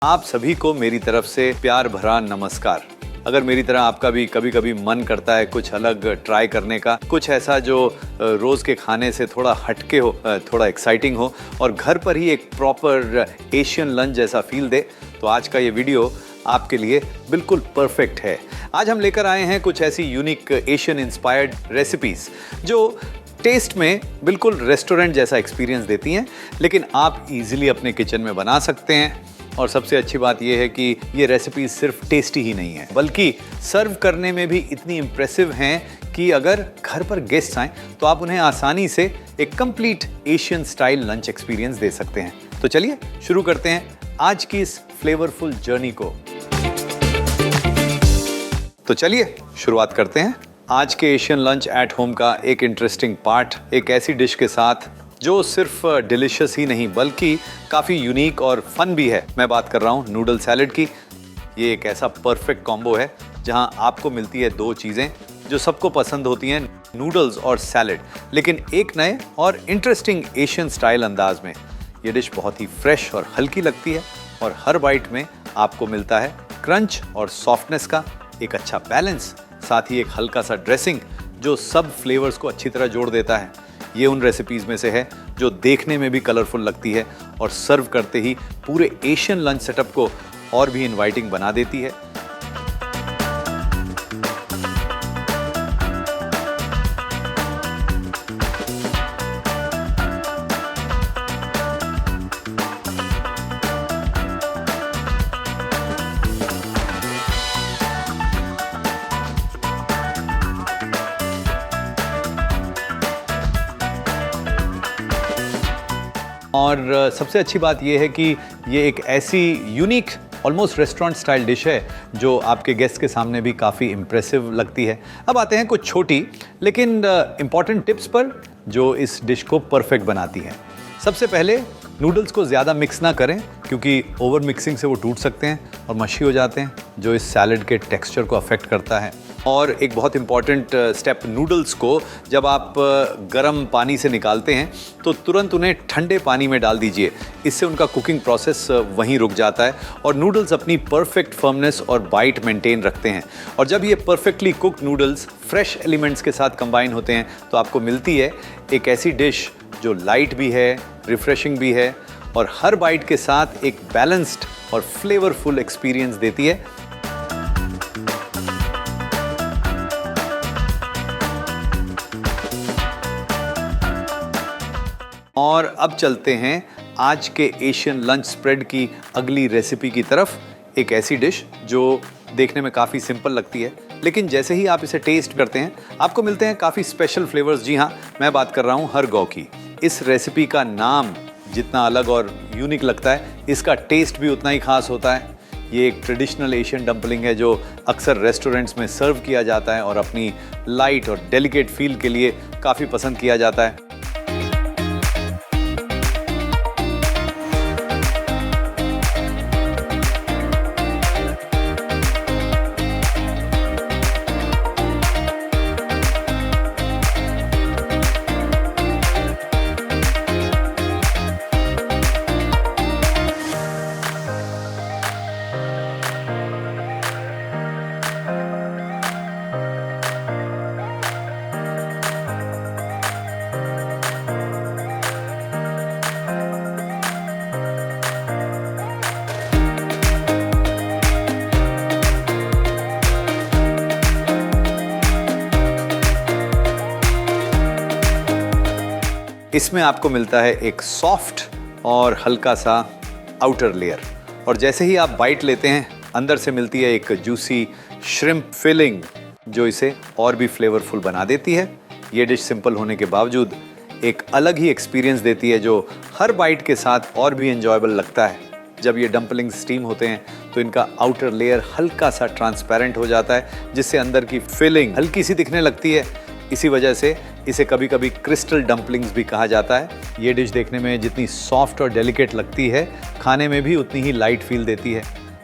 आप सभी को मेरी तरफ से प्यार भरा नमस्कार। अगर मेरी तरह आपका भी कभी कभी मन करता है कुछ अलग ट्राई करने का, कुछ ऐसा जो रोज़ के खाने से थोड़ा हटके हो, थोड़ा एक्साइटिंग हो और घर पर ही एक प्रॉपर एशियन लंच जैसा फील दे, तो आज का ये वीडियो आपके लिए बिल्कुल परफेक्ट है। आज हम लेकर आए हैं कुछ ऐसी यूनिक एशियन इंस्पायर्ड रेसिपीज़ जो टेस्ट में बिल्कुल रेस्टोरेंट जैसा एक्सपीरियंस देती हैं, लेकिन आप इजीली अपने किचन में बना सकते हैं। और सबसे अच्छी बात यह है कि ये रेसिपी सिर्फ टेस्टी ही नहीं है, बल्कि सर्व करने में भी इतनी इम्प्रेसिव हैं कि अगर घर पर गेस्ट आएँ तो आप उन्हें आसानी से एक complete Asian style lunch experience दे सकते हैं। तो चलिए शुरू करते हैं आज की इस फ्लेवरफुल जर्नी को। तो चलिए शुरुआत करते हैं आज के एशियन लंच एट होम का एक इंटरेस्टिंग पार्ट, एक ऐसी डिश के साथ जो सिर्फ डिलीशियस ही नहीं बल्कि काफ़ी यूनिक और फन भी है। मैं बात कर रहा हूँ नूडल सैलेड की। ये एक ऐसा परफेक्ट कॉम्बो है जहाँ आपको मिलती है दो चीज़ें जो सबको पसंद होती हैं, नूडल्स और सैलेड, लेकिन एक नए और इंटरेस्टिंग एशियन स्टाइल अंदाज में। ये डिश बहुत ही फ्रेश और हल्की लगती है और हर बाइट में आपको मिलता है क्रंच और सॉफ्टनेस का एक अच्छा बैलेंस, साथ ही एक हल्का सा ड्रेसिंग जो सब फ्लेवर्स को अच्छी तरह जोड़ देता है। ये उन रेसिपीज़ में से है जो देखने में भी कलरफुल लगती है और सर्व करते ही पूरे एशियन लंच सेटअप को और भी इनवाइटिंग बना देती है। और सबसे अच्छी बात यह है कि ये एक ऐसी unique almost restaurant style dish है जो आपके गेस्ट के सामने भी काफ़ी इम्प्रेसिव लगती है। अब आते हैं कुछ छोटी लेकिन इम्पॉर्टेंट टिप्स पर जो इस डिश को परफेक्ट बनाती हैं। सबसे पहले नूडल्स को ज़्यादा मिक्स ना करें क्योंकि ओवर मिक्सिंग से वो टूट सकते हैं और मशी हो जाते हैं, जो इस सैलेड के टेक्सचर को अफेक्ट करता है। और एक बहुत इंपॉर्टेंट स्टेप, नूडल्स को जब आप गर्म पानी से निकालते हैं तो तुरंत उन्हें ठंडे पानी में डाल दीजिए। इससे उनका कुकिंग प्रोसेस वहीं रुक जाता है और नूडल्स अपनी परफेक्ट फर्मनेस और बाइट मेंटेन रखते हैं। और जब ये perfectly cooked noodles fresh elements के साथ कंबाइन होते हैं तो आपको मिलती है एक ऐसी डिश जो लाइट भी है, रिफ्रेशिंग भी है और हर बाइट के साथ एक बैलेंस्ड और फ्लेवरफुल एक्सपीरियंस देती है। और अब चलते हैं आज के एशियन लंच स्प्रेड की अगली रेसिपी की तरफ। एक ऐसी डिश जो देखने में काफ़ी सिंपल लगती है, लेकिन जैसे ही आप इसे टेस्ट करते हैं आपको मिलते हैं काफ़ी स्पेशल फ्लेवर्स। जी हाँ, मैं बात कर रहा हूँ हर गौ की। इस रेसिपी का नाम जितना अलग और यूनिक लगता है, इसका टेस्ट भी उतना ही खास होता है। ये एक ट्रेडिशनल एशियन डम्पलिंग है जो अक्सर रेस्टोरेंट्स में सर्व किया जाता है और अपनी लाइट और डेलिकेट फील के लिए काफ़ी पसंद किया जाता है। इसमें आपको मिलता है एक सॉफ्ट और हल्का सा आउटर लेयर, और जैसे ही आप बाइट लेते हैं अंदर से मिलती है एक जूसी श्रिम्प फिलिंग जो इसे और भी फ्लेवरफुल बना देती है। ये डिश सिंपल होने के बावजूद एक अलग ही एक्सपीरियंस देती है जो हर बाइट के साथ और भी एंजॉयबल लगता है। जब ये डम्पलिंग स्टीम होते हैं तो इनका आउटर लेयर हल्का सा ट्रांसपेरेंट हो जाता है, जिससे अंदर की फिलिंग हल्की सी दिखने लगती है। इसी वजह से इसे कभी कभी क्रिस्टल डम्पलिंग्स भी कहा जाता है। ये डिश देखने में जितनी सॉफ्ट और डेलिकेट लगती है, खाने में भी उतनी ही लाइट फील देती है।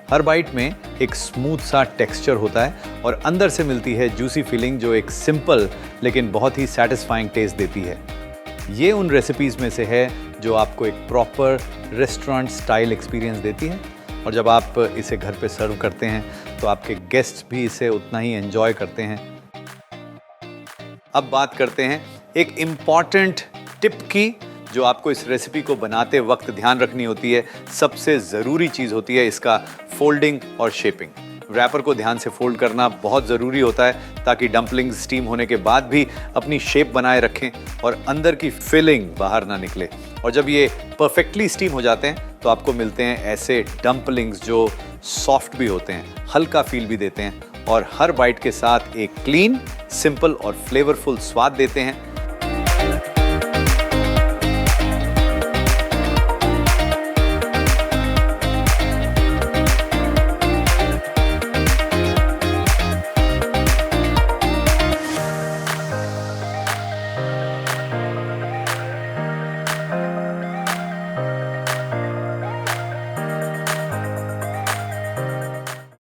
हर बाइट में एक स्मूथ सा टेक्सचर होता है और अंदर से मिलती है जूसी फीलिंग जो एक सिंपल लेकिन बहुत ही सैटिस्फाइंग टेस्ट देती है। ये उन रेसिपीज़ में से है जो आपको एक प्रॉपर रेस्टोरेंट स्टाइल एक्सपीरियंस देती है। और जब आप इसे घर पे सर्व करते हैं तो आपके गेस्ट भी इसे उतना ही एंजॉय करते हैं। अब बात करते हैं एक इम्पॉर्टेंट टिप की, जो आपको इस रेसिपी को बनाते वक्त ध्यान रखनी होती है। सबसे ज़रूरी चीज़ होती है इसका फोल्डिंग और शेपिंग। रैपर को ध्यान से फोल्ड करना बहुत ज़रूरी होता है ताकि डम्पलिंग्स स्टीम होने के बाद भी अपनी शेप बनाए रखें और अंदर की फिलिंग बाहर ना निकले। और जब ये परफेक्टली स्टीम हो जाते हैं तो आपको मिलते हैं ऐसे डम्पलिंग्स जो सॉफ्ट भी होते हैं, हल्का फील भी देते हैं और हर बाइट के साथ एक क्लीन, सिंपल और फ्लेवरफुल स्वाद देते हैं।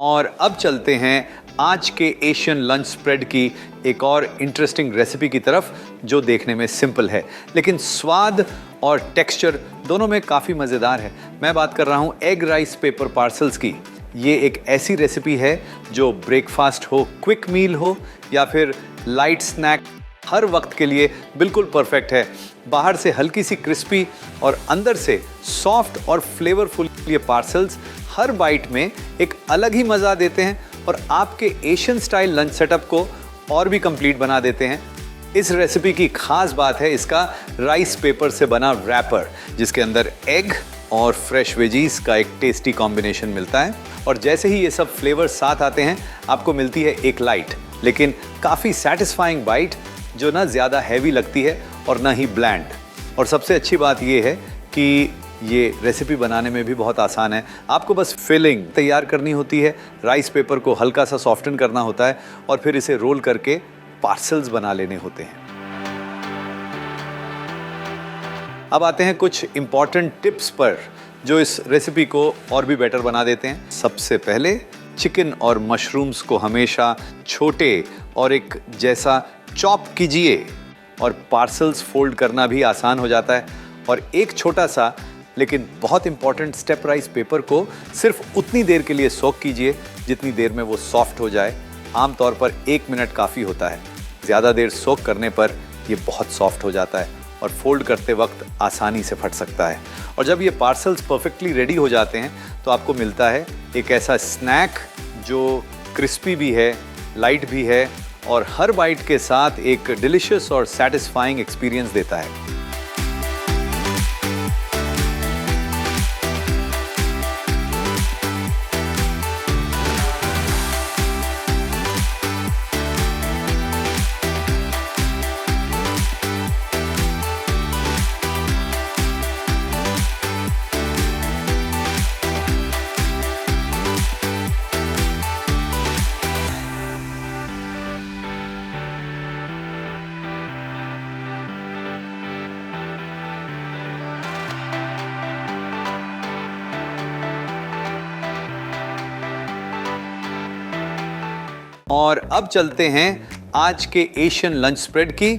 और अब चलते हैं आज के एशियन लंच स्प्रेड की एक और इंटरेस्टिंग रेसिपी की तरफ, जो देखने में सिंपल है लेकिन स्वाद और टेक्सचर दोनों में काफ़ी मज़ेदार है। मैं बात कर रहा हूँ एग राइस पेपर पार्सल्स की। ये एक ऐसी रेसिपी है जो ब्रेकफास्ट हो, क्विक मील हो या फिर लाइट स्नैक, हर वक्त के लिए बिल्कुल परफेक्ट है। बाहर से हल्की सी क्रिस्पी और अंदर से सॉफ्ट और फ्लेवरफुल ये पार्सल्स हर बाइट में एक अलग ही मज़ा देते हैं और आपके एशियन स्टाइल लंच सेटअप को और भी कंप्लीट बना देते हैं। इस रेसिपी की खास बात है इसका राइस पेपर से बना रैपर, जिसके अंदर एग और फ्रेश वेजीज का एक टेस्टी कॉम्बिनेशन मिलता है। और जैसे ही ये सब फ्लेवर साथ आते हैं आपको मिलती है एक लाइट लेकिन काफ़ी सेटिस्फाइंग बाइट, जो ना ज़्यादा हैवी लगती है और ना ही ब्लैंड। और सबसे अच्छी बात ये है कि ये रेसिपी बनाने में भी बहुत आसान है। आपको बस फिलिंग तैयार करनी होती है, राइस पेपर को हल्का सा सॉफ्टन करना होता है और फिर इसे रोल करके पार्सल्स बना लेने होते हैं। अब आते हैं कुछ इम्पॉर्टेंट टिप्स पर जो इस रेसिपी को और भी बेटर बना देते हैं। सबसे पहले चिकन और मशरूम्स को हमेशा छोटे और एक जैसा चॉप कीजिए और पार्सल्स फोल्ड करना भी आसान हो जाता है। और एक छोटा सा लेकिन बहुत इंपॉर्टेंट स्टेप, राइस पेपर को सिर्फ उतनी देर के लिए सोक कीजिए जितनी देर में वो सॉफ्ट हो जाए। आमतौर पर 1 मिनट काफ़ी होता है, ज़्यादा देर सोक करने पर ये बहुत सॉफ्ट हो जाता है और फोल्ड करते वक्त आसानी से फट सकता है। और जब ये पार्सल्स परफेक्टली रेडी हो जाते हैं तो आपको मिलता है एक ऐसा स्नैक जो क्रिस्पी भी है, लाइट भी है और हर बाइट के साथ एक डिलिशियस और सैटिस्फाइंग एक्सपीरियंस देता है। और अब चलते हैं आज के एशियन लंच स्प्रेड की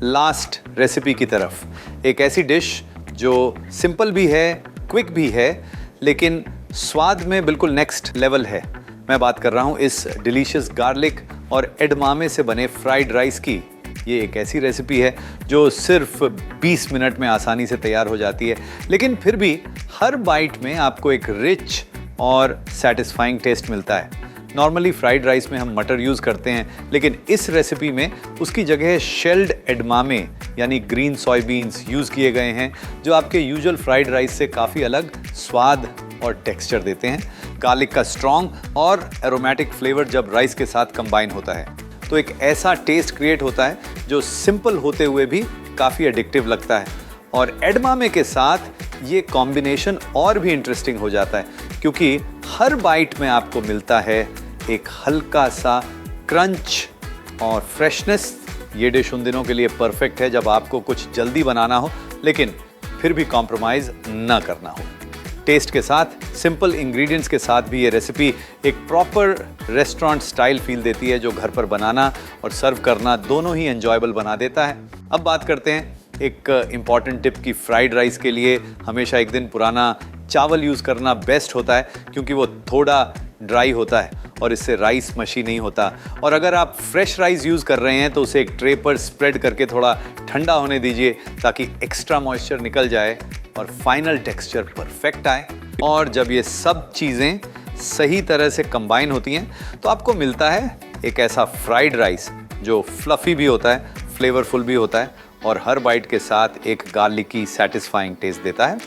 लास्ट रेसिपी की तरफ। एक ऐसी डिश जो सिंपल भी है, क्विक भी है, लेकिन स्वाद में बिल्कुल नेक्स्ट लेवल है। मैं बात कर रहा हूँ इस डिलीशियस गार्लिक और एडमामे से बने फ्राइड राइस की। ये एक ऐसी रेसिपी है जो सिर्फ 20 मिनट में आसानी से तैयार हो जाती है, लेकिन फिर भी हर बाइट में आपको एक रिच और सेटिस्फाइंग टेस्ट मिलता है। नॉर्मली फ्राइड राइस में हम मटर यूज़ करते हैं, लेकिन इस रेसिपी में उसकी जगह शेल्ड एडमामे यानी ग्रीन सोयाबीन्स यूज़ किए गए हैं, जो आपके यूजुअल फ्राइड राइस से काफ़ी अलग स्वाद और टेक्सचर देते हैं। गार्लिक का स्ट्रॉन्ग और एरोमेटिक फ्लेवर जब राइस के साथ कंबाइन होता है तो एक ऐसा टेस्ट क्रिएट होता है जो सिंपल होते हुए भी काफ़ी एडिक्टिव लगता है। और एडमामे के साथ ये कॉम्बिनेशन और भी इंटरेस्टिंग हो जाता है, क्योंकि हर बाइट में आपको मिलता है एक हल्का सा क्रंच और फ्रेशनेस। ये डिश उन दिनों के लिए परफेक्ट है जब आपको कुछ जल्दी बनाना हो लेकिन फिर भी कॉम्प्रोमाइज़ ना करना हो। टेस्ट के साथ, सिंपल इंग्रेडिएंट्स के साथ भी ये रेसिपी एक प्रॉपर रेस्टोरेंट स्टाइल फील देती है, जो घर पर बनाना और सर्व करना दोनों ही एंजॉयबल बना देता है। अब बात करते हैं एक इम्पॉर्टेंट टिप की। फ्राइड राइस के लिए हमेशा एक दिन पुराना चावल यूज़ करना बेस्ट होता है क्योंकि वो थोड़ा ड्राई होता है और इससे राइस मशी नहीं होता। और अगर आप फ्रेश राइस यूज़ कर रहे हैं तो उसे एक ट्रे पर स्प्रेड करके थोड़ा ठंडा होने दीजिए ताकि एक्स्ट्रा मॉइस्चर निकल जाए और फाइनल टेक्सचर परफेक्ट आए। और जब ये सब चीज़ें सही तरह से कंबाइन होती हैं तो आपको मिलता है एक ऐसा फ्राइड राइस जो फ्लफ़ी भी होता है, फ्लेवरफुल भी होता है और हर बाइट के साथ एक गार्लिकी सैटिस्फाइंग टेस्ट देता है।